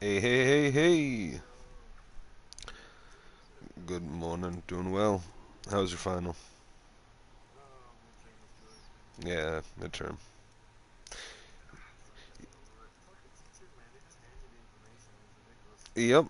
Hey, hey, hey, hey. Good morning. Doing well. How was your final? Yeah, midterm. Yep.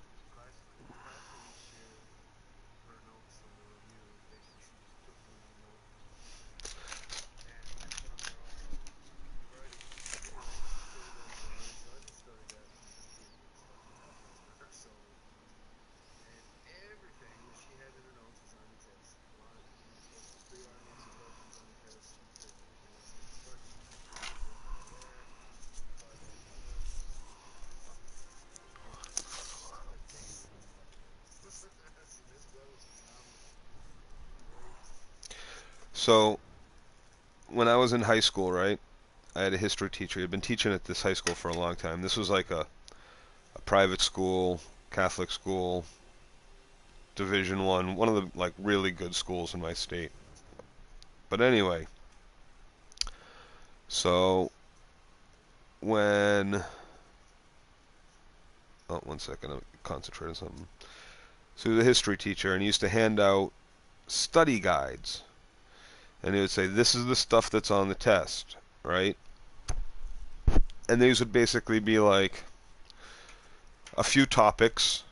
So, when I was in high school, right, I had a history teacher. He had been teaching at this high school for a long time. This was like a private school, Catholic school, Division one of the like really good schools in my state. But anyway, so when oh, one second, I'm concentrating on something. So he was a history teacher, and he used to hand out study guides, and he would say, "This is the stuff that's on the test," right? And these would basically be like a few topics,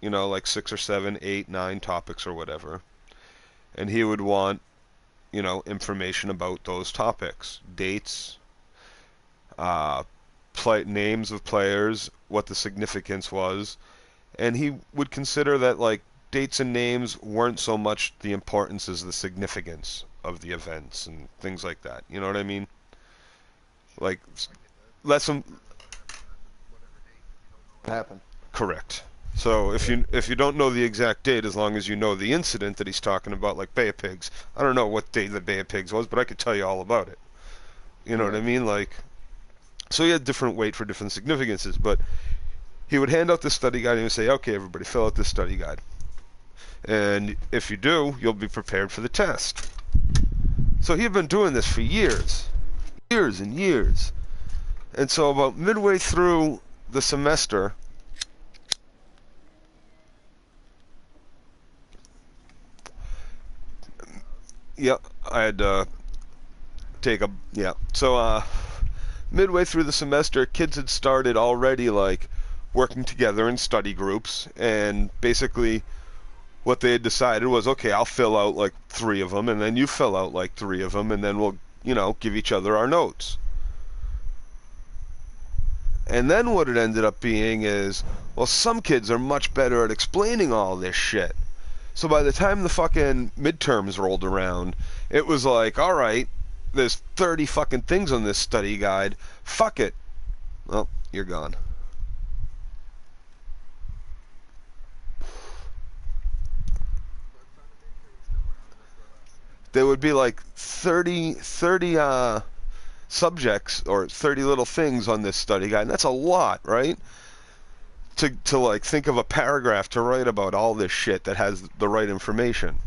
like six or seven, eight, nine topics or whatever. And he would want, information about those topics, dates, uh, names of players, what the significance was. And he would consider that, like, dates and names weren't so much the importance as the significance of the events and things like that. You know what I mean? Like, let some Happen. correct. So if you don't know the exact date, as long as you know the incident that he's talking about, like Bay of Pigs, I don't know what day the Bay of Pigs was, but I could tell you all about it. You know what I Right. mean? Like, so he had different weight for different significances, but he would hand out this study guide and he would say, "Okay, everybody, fill out this study guide, and if you do, you'll be prepared for the test." So he had been doing this for years, years and years, and so about midway through the semester, yeah, I had take a yeah. So midway through the semester, kids had started already like working together in study groups, and basically what they had decided was, okay, I'll fill out like three of them, and then you fill out like three of them, and then we'll give each other our notes. And then what it ended up being is, well, some kids are much better at explaining all this shit. So by the time the fucking midterms rolled around, it was like, all right, there's 30 fucking things on this study guide. Fuck it. Well, you're gone. There would be like 30 subjects or 30 little things on this study guide, and that's a lot, right? To like think of a paragraph to write about all this shit that has the right information.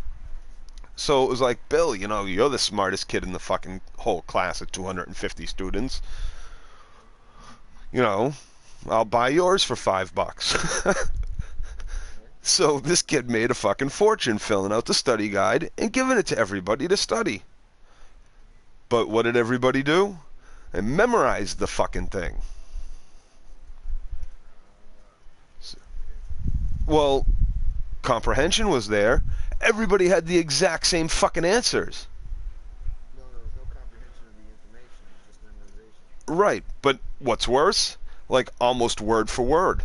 So it was like, Bill, you're the smartest kid in the fucking whole class of 250 students. You know, I'll buy yours for $5. So this kid made a fucking fortune filling out the study guide and giving it to everybody to study. But what did everybody do? They memorized the fucking thing. Well, comprehension was there. Everybody had the exact same fucking answers. No, there was no comprehension of the information. It was just memorization. Right, but what's worse? Like almost word for word.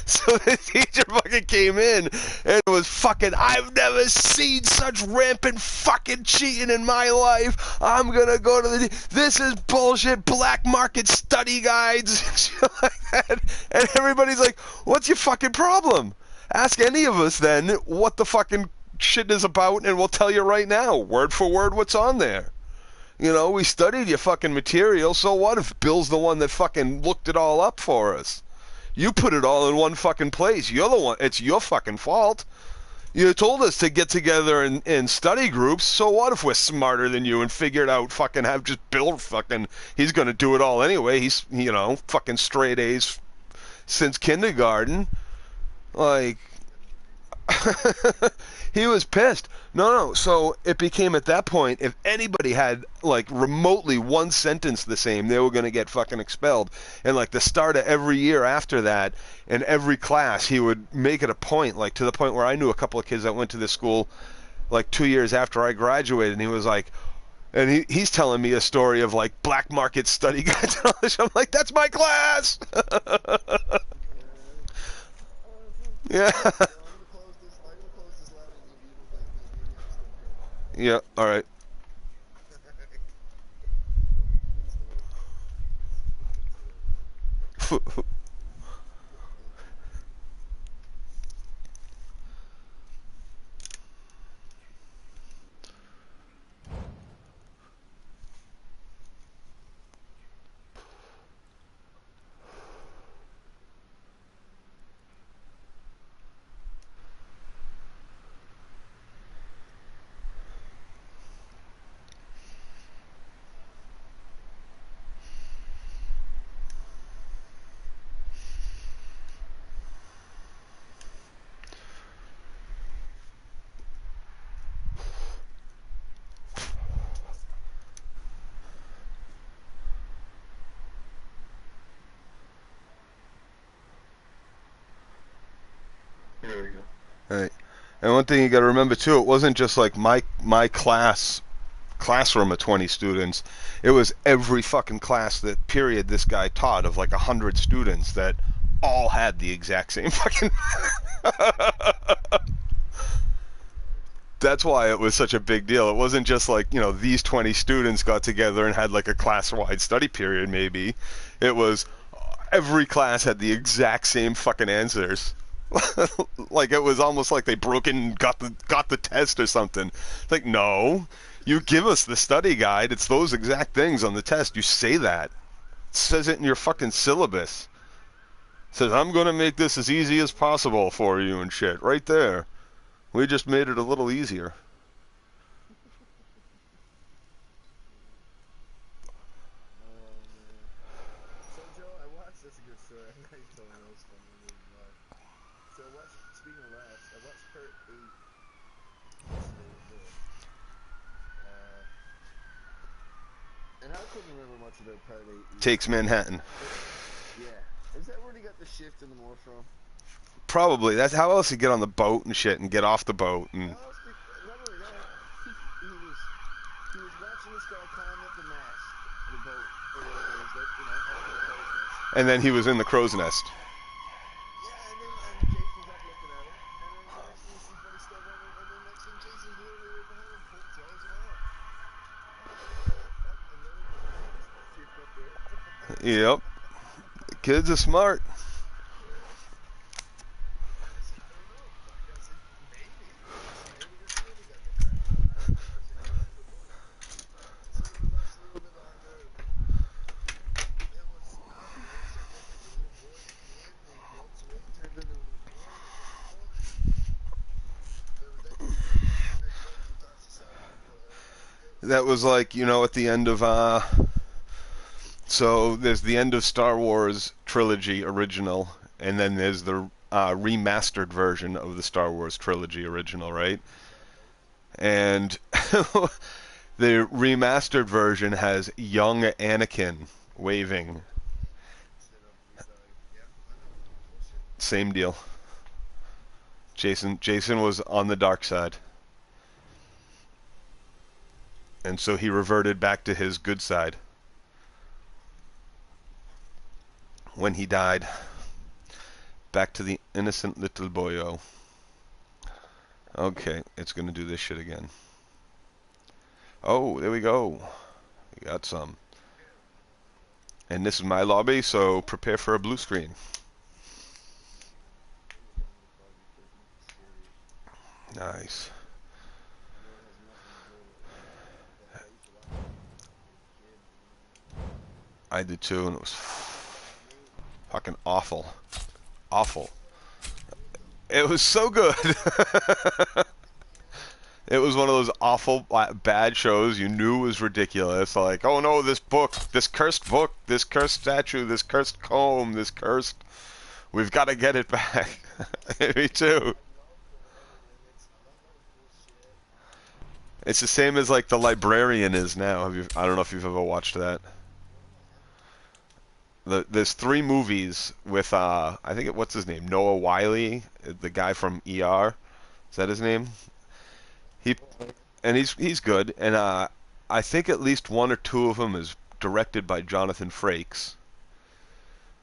So the teacher fucking came in and was fucking, "I've never seen such rampant fucking cheating in my life. I'm gonna go to this is bullshit, black market study guides," shit like that. And everybody's like, "What's your fucking problem? Ask any of us then what the fucking shit is about, and we'll tell you right now, word for word, what's on there." We studied your fucking material, so what if Bill's the one that fucking looked it all up for us? You put it all in one fucking place. You're the one. It's your fucking fault. You told us to get together in study groups, so what if we're smarter than you and figured out fucking have just Bill fucking, he's gonna do it all anyway. He's, fucking straight A's since kindergarten. Like, he was pissed. No. So it became at that point, if anybody had like remotely one sentence the same, they were going to get fucking expelled. And like the start of every year after that, in every class, he would make it a point, like to the point where I knew a couple of kids that went to this school like 2 years after I graduated, and he was like, and he's telling me a story of like black market study guides. I'm like, that's my class. Yeah. I'm gonna close this line and leave you like maybe I'm still paying. Yeah. All right. There we go. Right. And one thing you got to remember too, it wasn't just like my classroom of 20 students. It was every fucking class that period this guy taught of like 100 students that all had the exact same fucking. That's why it was such a big deal. It wasn't just like, these 20 students got together and had like a class-wide study period maybe. It was every class had the exact same fucking answers. Like it was almost like they broke in and got the test or something. It's like, no, you give us the study guide. It's those exact things on the test. You say that. It says it in your fucking syllabus. It says, I'm going to make this as easy as possible for you and shit. Right there. We just made it a little easier. So Joe, I watched. That's a good story. I know you told me that was funny. So I watched. Speaking of laughs, I watched part 8 yesterday with Bill. And I couldn't remember much about part 8 either. Takes Manhattan. Yeah, is that where they got the shift in the more from? Probably. That's how else you get on the boat and shit and get off the boat and. Not only that, he was watching this guy climb up the mast, the boat, or whatever it is, that, up the crow's nest. And then he was in the crow's nest. Yeah, and Jason's up looking at him, and then the next thing you see funny stuff on him, and then next thing Jason's literally right behind him, throws him off. And then shift up there. Yep. The kids are smart. That was like, at the end of so there's the end of Star Wars trilogy original, and then there's the remastered version of the Star Wars trilogy original, right? And the remastered version has young Anakin waving. Same deal. Jason was on the dark side. And so he reverted back to his good side when he died. Back to the innocent little boyo. Okay, it's going to do this shit again. Oh, there we go. We got some. And this is my lobby, so prepare for a blue screen. Nice. I did too, and it was fucking awful. Awful. It was so good. It was one of those awful bad shows you knew was ridiculous. Like, oh no, this cursed book, this cursed statue, this cursed comb, this cursed. We've got to get it back. Me too. I love the writing. It's a lot of cool shit. It's the same as like the librarian is now. I don't know if you've ever watched that. No, I haven't. There's three movies with what's his name, Noah Wiley, the guy from ER. Is that his name? He Oh, and he's good. And I think at least one or two of them is directed by Jonathan Frakes.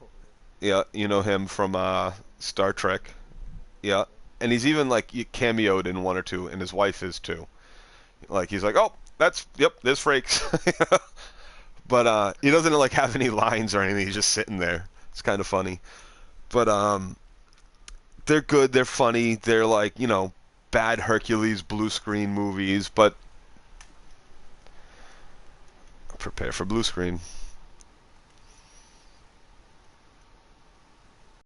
oh, really? Yeah, you know him from Star Trek. Yeah, Yeah. and he's even like cameoed in one or two, and his wife is too. Like he's like, oh, there's Frakes. But he doesn't like have any lines or anything. He's just sitting there. It's kind of funny. But they're good. They're funny. They're like bad Hercules blue screen movies, but prepare for blue screen.